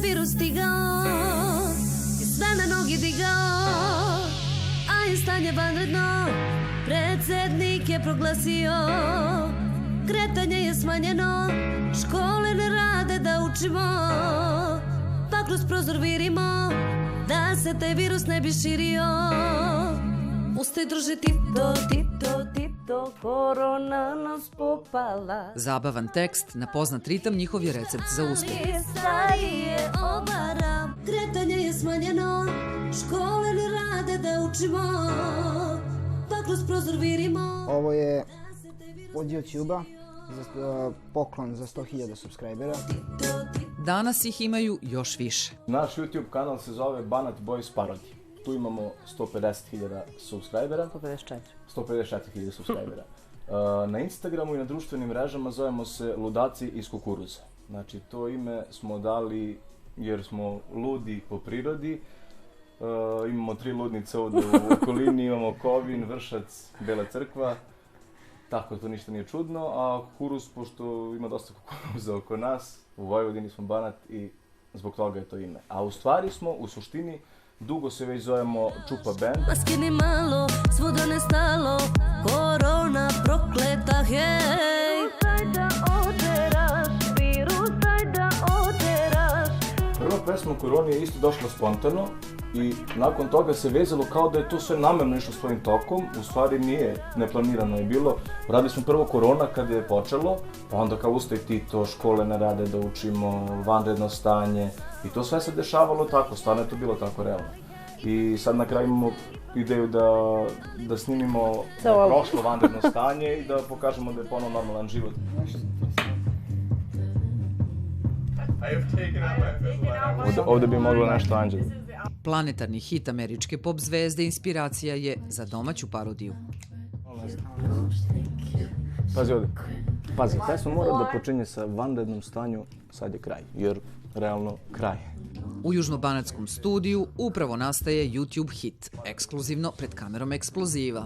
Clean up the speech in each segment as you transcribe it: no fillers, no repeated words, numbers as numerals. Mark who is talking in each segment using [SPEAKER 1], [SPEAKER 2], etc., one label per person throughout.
[SPEAKER 1] virus stigao i sve na nogi digao, a i stanje vanredno predsjednik je proglasio. Kretanje je smanjeno, škole ne rade da učimo, pa kroz prozor virimo da se taj virus ne bi širio. Ustaj druže Tito, Tito, Tito, korona nas popala.
[SPEAKER 2] Zabavan tekst, na poznat ritam njihov je recept za uspeh.
[SPEAKER 1] Kretanje je smanjeno, škole ne rade da učimo, pa kroz prozor virimo.
[SPEAKER 3] Ovo je od YouTube-a, poklon za 100.000 subscribera.
[SPEAKER 2] Danas ih imaju još više.
[SPEAKER 4] Naš YouTube kanal se zove Banat Boys Parody. Tu imamo 150.000 subscribera. 154.000 subscribera. Na Instagramu i na društvenim mrežama zovemo se Ludaci iz kukuruza. Znači, to ime smo dali jer smo ludi po prirodi. Imamo 3 ludnice ovdje u okolini, imamo Kovin, Vršac, Bela Crkva. Tako, to ništa nije čudno, a kukuruz, pošto ima dosta kukuruza oko nas, u Vojvodini smo Banat i zbog toga je to ime. A u stvari smo, u suštini, dugo se već zovemo Čupa Band.
[SPEAKER 1] Maskini malo, svuda nestalo, korona prokleta, hej. Daj da oderaš, virus, daj da oderaš.
[SPEAKER 4] Prva pesma o koroni je isto došla spontano i nakon toga se vezalo kao da je to sve namerno išlo svojim tokom. U stvari nije, neplanirano je bilo. Radili smo prvo korona kada je počelo, pa onda kao ustaj Tito, škole ne rade da učimo, vanredno stanje. I to sve se dešavalo tako, stvarno je to bilo tako realno. I sad na kraju imamo ideju da snimimo prošlo vanredno stanje i da pokažemo da je ponovno normalan život. Ovdje bi moglo nešto Anđelo.
[SPEAKER 2] Planetarni hit američke pop zvezde inspiracija je za domaću parodiju.
[SPEAKER 4] Pazi ovdje. Pazi, pesma mora da počinje sa vanrednom stanju, sad je kraj, jer realno kraj.
[SPEAKER 2] U južnobanatskom studiju upravo nastaje YouTube hit, ekskluzivno pred kamerom Eksploziva.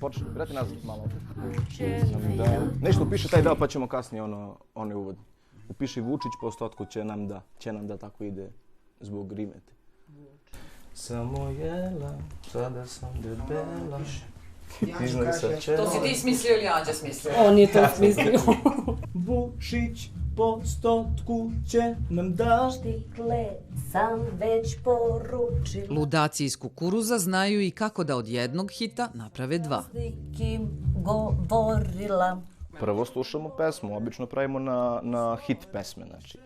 [SPEAKER 4] Počne, vrati nazad malo. Nešto upiše taj deo pa ćemo kasnije onaj uvod. Upiši Vučić, po ostotku će nam da tako ide zbog rimete. Samo jela, sada sam debela.
[SPEAKER 2] To si ti smislio ili Anđa smislio?
[SPEAKER 5] On je to smislio.
[SPEAKER 6] Vučić po stotku će nam da.
[SPEAKER 1] Štikle sam već poručila.
[SPEAKER 2] Ludaci iz kukuruza znaju i kako da od jednog hita naprave 2.
[SPEAKER 1] Nikim govorila.
[SPEAKER 4] Prvo slušamo pesmu, obično pravimo na hit pesme, znači.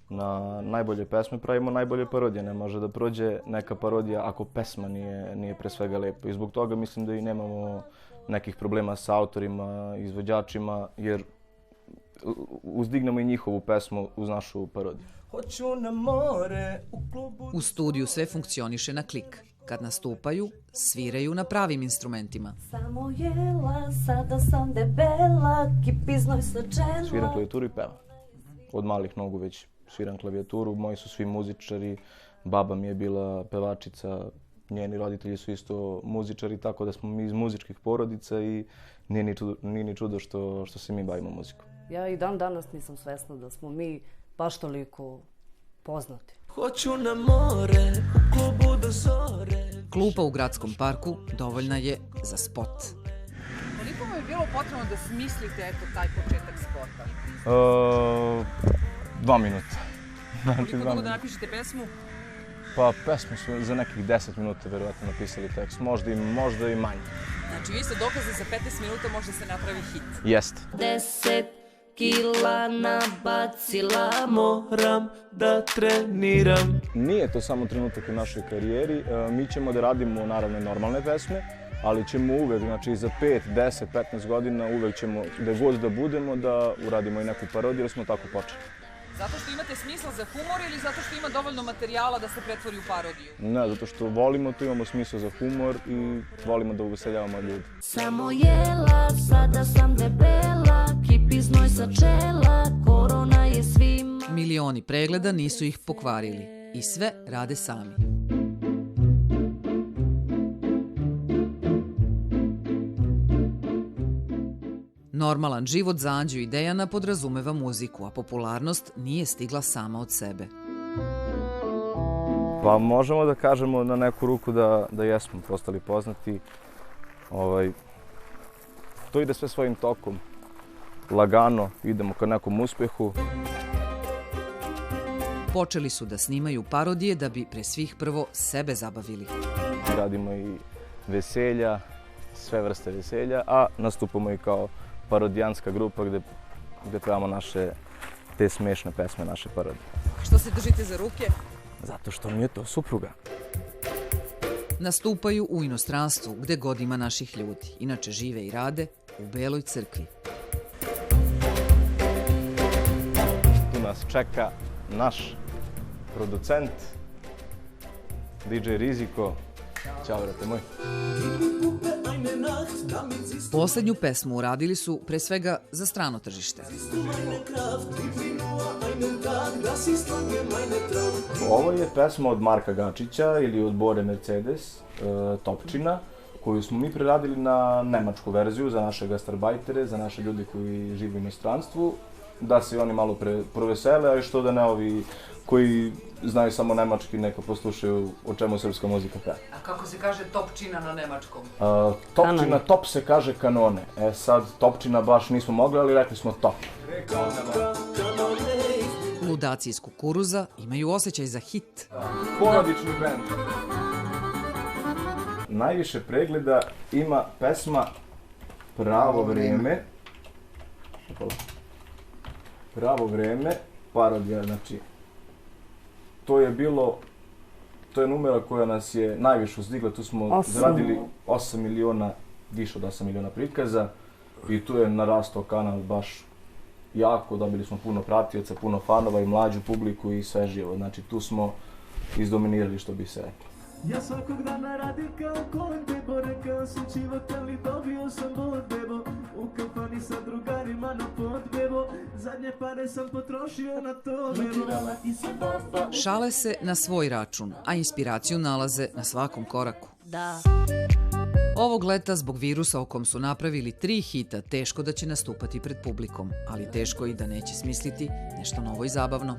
[SPEAKER 4] Na najbolje pesme pravimo najbolje parodije, ne može da prođe neka parodija ako pesma nije pre svega lepa. I zbog toga mislim da i nemamo nekih problema sa autorima, izvođačima, jer uzdignemo i njihovu pesmu uz našu parodiju.
[SPEAKER 6] Hoću na more u klubu.
[SPEAKER 2] U studiju sve funkcioniše na klik. Kad nastupaju, sviraju na pravim instrumentima.
[SPEAKER 1] Samo jela, sada sam debela, kipiznoj sa čela.
[SPEAKER 4] Sviram klavijaturu i pevam. Od malih nogu već sviram klavijaturu, moji su svi muzičari, baba mi je bila pevačica, njeni roditelji su isto muzičari, tako da smo mi iz muzičkih porodica i nije ni čudo što se mi bavimo muzikom.
[SPEAKER 5] Ja i dan danas nisam svesna da smo mi baš toliko poznati.
[SPEAKER 6] Hoću na more u klubu do zore.
[SPEAKER 2] Klupa u gradskom parku dovoljna je za spot.
[SPEAKER 7] Koliko vam je bilo potrebno da smislite taj početak spota?
[SPEAKER 4] 2 minuta.
[SPEAKER 7] Koliko dugo da napišete pesmu?
[SPEAKER 4] Pa pesmu su za nekih 10 minuta verovatno napisali tekst, možda i manje.
[SPEAKER 7] Znači vi ste dokaze za 15 minuta može se napravi hit.
[SPEAKER 4] Jeste.
[SPEAKER 1] 10 kila nabacila.
[SPEAKER 6] Moram da treniram.
[SPEAKER 4] Nije to samo trenutak u našoj karijeri, mi ćemo da radimo naravno normalne pesme, ali ćemo uvek, znači za 5, 10, 15 godina uvek ćemo, gde god da budemo, da uradimo i neku parodiju, jer smo tako počeli.
[SPEAKER 7] Zato što imate smisla za humor ili zato što ima dovoljno materijala da se pretvori u parodiju?
[SPEAKER 4] Ne, zato što volimo to, imamo smisla za humor i volimo da uveseljavamo ljudi.
[SPEAKER 1] Samo jela, sada sam debela, kipiznoj sa čela, korona je svima.
[SPEAKER 2] Milioni pregleda nisu ih pokvarili i sve rade sami. Normalan život za Anđu i Dejana podrazumeva muziku, a popularnost nije stigla sama od sebe.
[SPEAKER 4] Pa možemo da kažemo na neku ruku da jesmo postali poznati. To ide sve svojim tokom. Lagano idemo ka nekom uspehu.
[SPEAKER 2] Počeli su da snimaju parodije da bi pre svih prvo sebe zabavili.
[SPEAKER 4] Radimo i veselja, sve vrste veselja, a nastupamo i kao parodijanska grupa gde pevamo te smešne pesme, naše parodije.
[SPEAKER 7] Što se držite za ruke?
[SPEAKER 4] Zato što mi je to supruga.
[SPEAKER 2] Nastupaju u inostranstvu gde god ima naših ljudi. Inače žive i rade u Beloj Crkvi.
[SPEAKER 4] Tu nas čeka naš producent, DJ Riziko. Ćao, brate moj.
[SPEAKER 2] Poslednju pesmu uradili su pre svega za strano tržište.
[SPEAKER 4] Ovo je pesma od Marka Gačića ili od Bore Mercedes, Topčina, koju smo mi preradili na nemačku verziju za naše gastarbajtere, za naše ljudi koji žive u inostranstvu, da se oni malo provesele, a i što da ne ovi koji znaju samo nemački neka poslušaju o čemu srpska muzika peva.
[SPEAKER 2] A kako se kaže Topčina na nemačkom?
[SPEAKER 4] Topčina, top se kaže kanone. Sad Topčina baš nismo mogli, ali rekli smo top.
[SPEAKER 2] Ludaci iz Kukuruza imaju osjećaj za hit.
[SPEAKER 4] Porodični bend. Najviše pregleda ima pesma Pravo vreme. Pravo vreme, parodija, znači to je numera koja nas je najviše uzdigla, tu smo zaradili 8 miliona, više od 8 miliona prikaza i tu je narastao kanal baš jako, dobili smo puno pratioca, puno fanova i mlađu publiku i sve živo, znači tu smo izdominirali što bi se rekli.
[SPEAKER 6] Ja svakog dana radim kao konj, bebo, rekao sam život, ali dobio sam bod, bebo. U kafani sa drugarima na pod, bebo. Zadnje pare sam potrošio na to, bebo.
[SPEAKER 2] Šale se na svoj račun, a inspiraciju nalaze na svakom koraku.
[SPEAKER 5] Da.
[SPEAKER 2] Ovog leta, zbog virusa o kom su napravili 3 hita, teško da će nastupati pred publikom, ali teško i da neće smisliti nešto novo i zabavno.